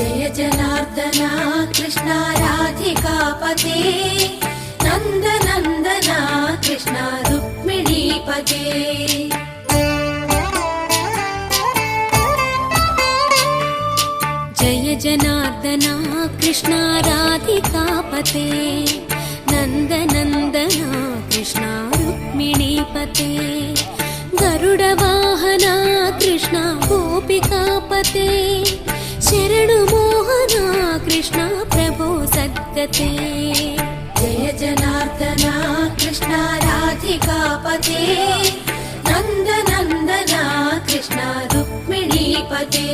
जय जनार्दना कृष्णा राधिकापते नन्दनन्दना कृष्णा रुक्मिणीपते जय जनार्दना कृष्णा राधिकापते नन्दनन्दना कृष्णा रुक्मिणीपते गरुडवाहना कृष्णा गोपिकापते शरणु मोहना कृष्णा प्रभो सद्गते जय जनार्दना कृष्णा राधिकापते नन्दनन्दना कृष्णा रुक्मिणीपते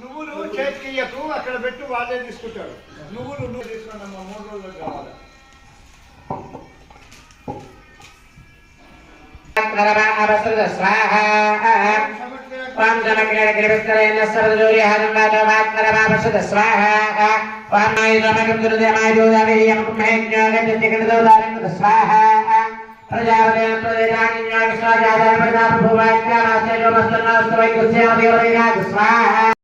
నువ్వులు చేతికియ్యకు అక్కడ పెట్టు వాళ్ళే తీసుకుంటాడు నువ్వులు తీసుకున్నామ్మా 3 రోజులు కావాలి ప్రజాపతి